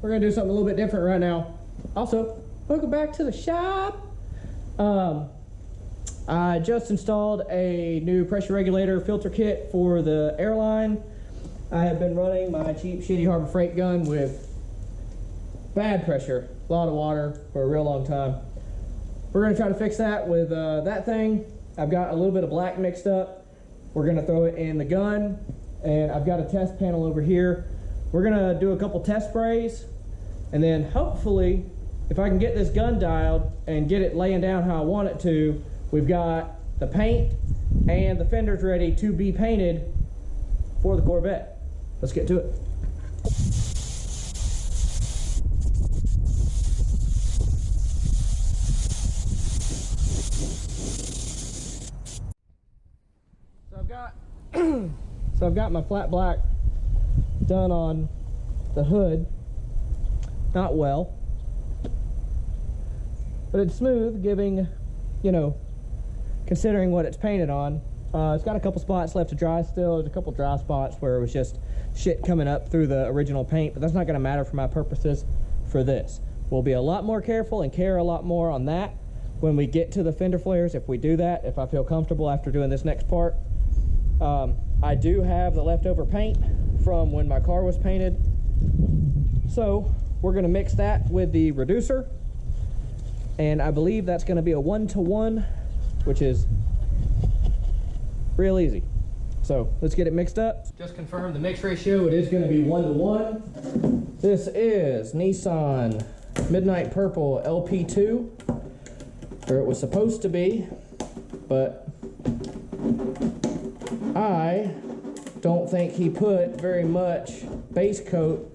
we're gonna do something a little bit different right now. Also, welcome back to the shop. I just installed a new pressure regulator filter kit for the airline. I have been running my cheap, shitty Harbor Freight gun with bad pressure, a lot of water for a real long time. We're gonna try to fix that with that thing. I've got a little bit of black mixed up. We're gonna throw it in the gun, and I've got a test panel over here. We're gonna do a couple test sprays, and then hopefully, if I can get this gun dialed and get it laying down how I want it to, we've got the paint and the fenders ready to be painted for the Corvette. Let's get to it. So I've got my flat black done on the hood. Not well, but it's smooth, giving, you know, considering what it's painted on. It's got a couple spots left to dry still. There's a couple dry spots where it was just shit coming up through the original paint, but that's not going to matter for my purposes for this. We'll be a lot more careful and care a lot more on that when we get to the fender flares, if we do that, if I feel comfortable after doing this next part. I do have the leftover paint from when my car was painted, so we're going to mix that with the reducer, and I believe that's going to be a 1-to-1, which is real easy. So let's get it mixed up. Just confirm the mix ratio. It is going to be 1-to-1. This is Nissan Midnight Purple LP2, or it was supposed to be, but I don't think he put very much base coat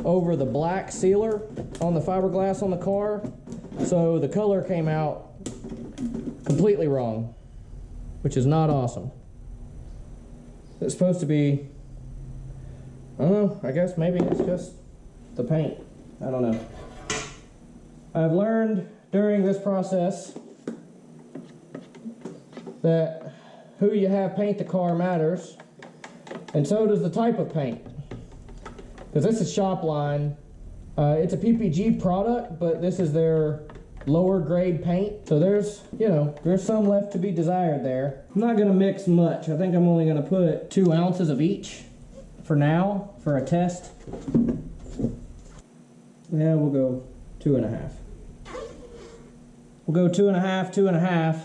over the black sealer on the fiberglass on the car, so the color came out completely wrong, which is not awesome. It's supposed to be, I don't know, I guess maybe it's just the paint. I don't know. I've learned during this process that who you have paint the car matters, and so does the type of paint. Because this is shop line. It's a PPG product, but this is their lower grade paint. So there's, you know, there's some left to be desired there. I'm not gonna mix much. I think I'm only gonna put 2 ounces of each for now, for a test. Yeah, we'll go 2.5. We'll go 2.5, 2.5.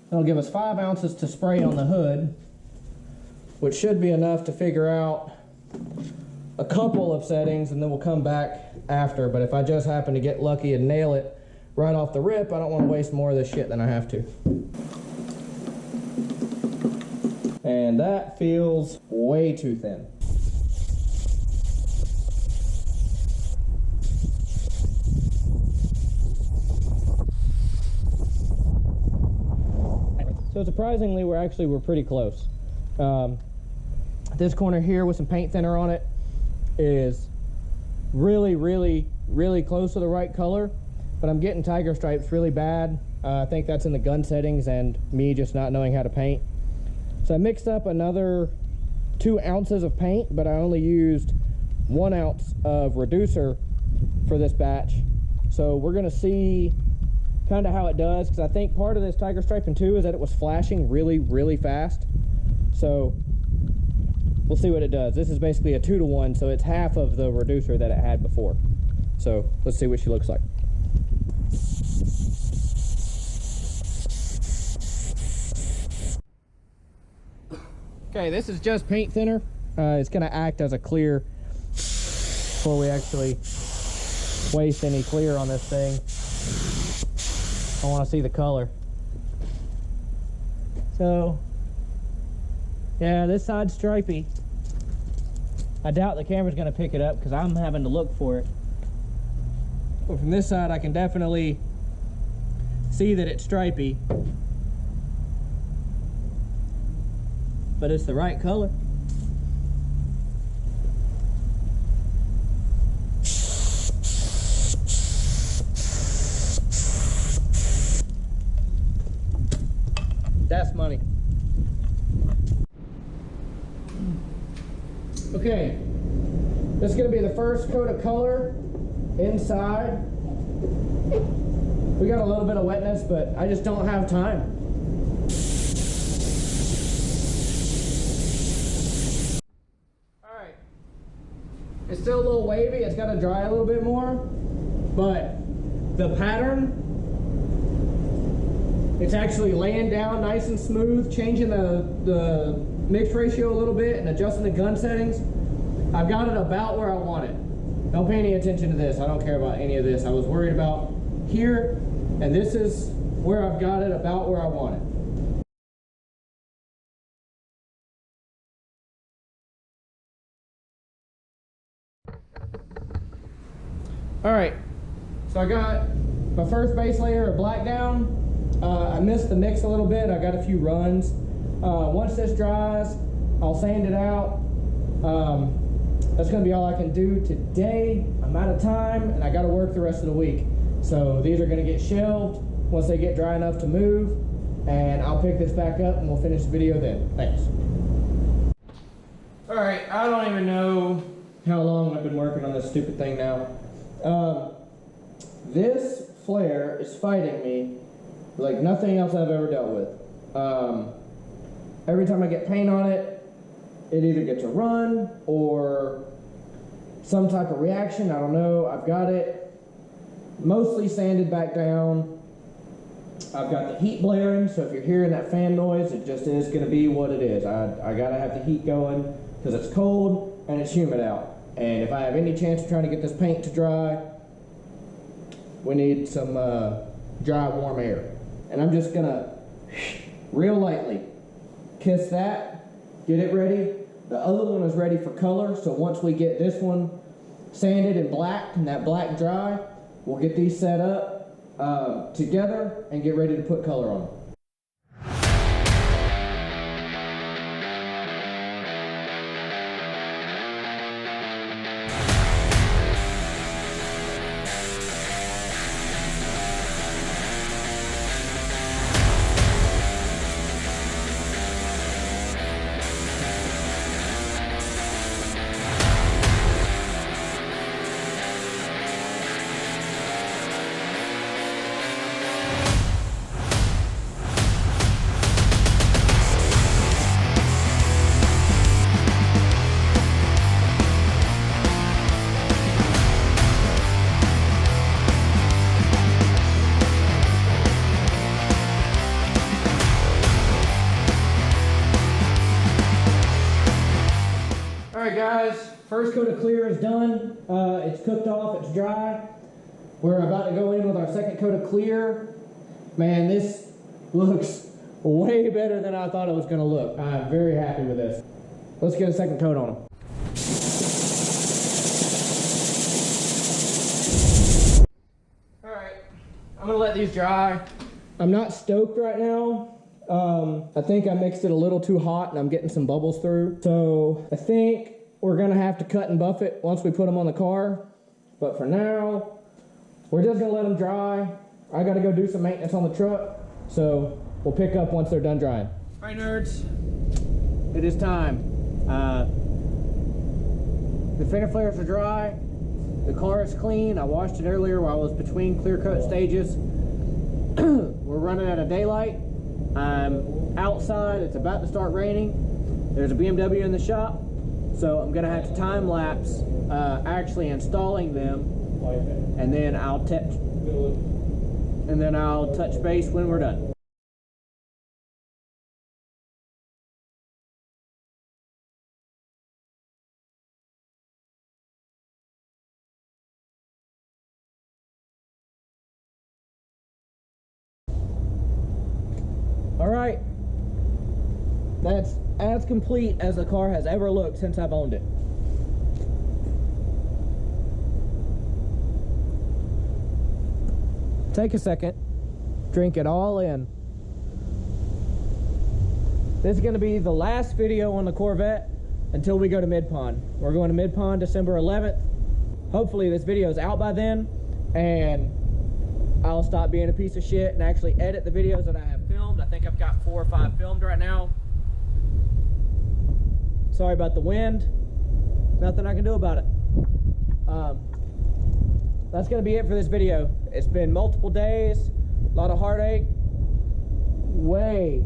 That'll give us 5 ounces to spray on the hood, which should be enough to figure out a couple of settings, and then we'll come back after. But if I just happen to get lucky and nail it right off the rip, I don't want to waste more of this shit than I have to. And that feels way too thin. So surprisingly, we're pretty close. This corner here with some paint thinner on it is really, really, really close to the right color, but I'm getting tiger stripes really bad. I think that's in the gun settings and me just not knowing how to paint. So I mixed up another 2 ounces of paint, but I only used 1 ounce of reducer for this batch. So we're gonna see kind of how it does, because I think part of this tiger striping too is that it was flashing really, really fast. So we'll see what it does. This is basically a 2-to-1, so it's half of the reducer that it had before. So let's see what she looks like. Okay, this is just paint thinner. It's gonna act as a clear before we actually waste any clear on this thing. I want to see the color. So yeah, this side's stripy. I doubt the camera's going to pick it up because I'm having to look for it. But from this side I can definitely see that it's stripy, but it's the right color. That's money. Okay, let's get gonna be the first coat of color inside. We got a little bit of wetness, but I just don't have time. All right, it's still a little wavy. It's got to dry a little bit more, but the pattern, it's actually laying down nice and smooth, changing the mix ratio a little bit and adjusting the gun settings. I've got it about where I want it. Don't pay any attention to this. I don't care about any of this. I was worried about here, and this is where I've got it about where I want it. All right, so I got my first base layer of black down. I missed the mix a little bit. I got a few runs. Once this dries, I'll sand it out. That's gonna be all I can do today. I'm out of time and I gotta work the rest of the week. So these are gonna get shelved once they get dry enough to move, and I'll pick this back up and we'll finish the video then. Thanks. All right, I don't even know how long I've been working on this stupid thing now. This flare is fighting me like nothing else I've ever dealt with. Every time I get paint on it, it either gets a run or some type of reaction. I don't know. I've got it mostly sanded back down. I've got the heat blaring, so if you're hearing that fan noise, it just is going to be what it is. I got to have the heat going because it's cold and it's humid out. And if I have any chance of trying to get this paint to dry, we need some dry, warm air. And I'm just going to real lightly kiss that, get it ready. The other one is ready for color, so once we get this one sanded and blacked and that black dry, we'll get these set up together and get ready to put color on them. Guys, first coat of clear is done. It's cooked off, it's dry. We're about to go in with our second coat of clear. Man, this looks way better than I thought it was going to look. I'm very happy with this. Let's get a second coat on them. All right, I'm going to let these dry. I'm not stoked right now. I think I mixed it a little too hot and I'm getting some bubbles through. So I think we're gonna have to cut and buff it once we put them on the car. But for now, we're just gonna let them dry. I gotta go do some maintenance on the truck. So we'll pick up once they're done drying. All right, nerds, it is time. The fender flares are dry. The car is clean. I washed it earlier while I was between clear coat stages. We're running out of daylight. I'm outside, it's about to start raining. There's a BMW in the shop, so I'm gonna have to time lapse actually installing them, and then I'll touch base when we're done. All right, that's as complete as the car has ever looked since I've owned it. Take a second, drink it all in. This is going to be the last video on the Corvette until we go to Mid-Pond. We're going to Mid-Pond December 11th. Hopefully this video is out by then, and I'll stop being a piece of shit and actually edit the videos that I have filmed. I think I've got 4 or 5 filmed right now. Sorry about the wind. Nothing I can do about it. That's gonna be it for this video. It's been multiple days, a lot of heartache, way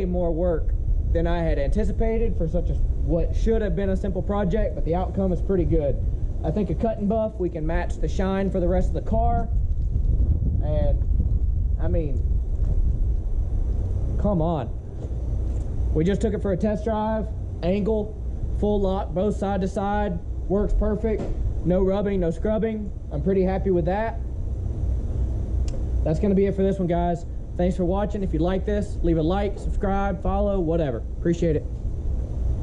more work than I had anticipated for such a what should have been a simple project, but the outcome is pretty good. I think a cut and buff, we can match the shine for the rest of the car, and I mean, come on. We just took it for a test drive, angle, full lock, both side to side, works perfect, no rubbing, no scrubbing. I'm pretty happy with that. That's gonna be it for this one, guys. Thanks for watching. If you like this, leave a like, subscribe, follow, whatever. Appreciate it.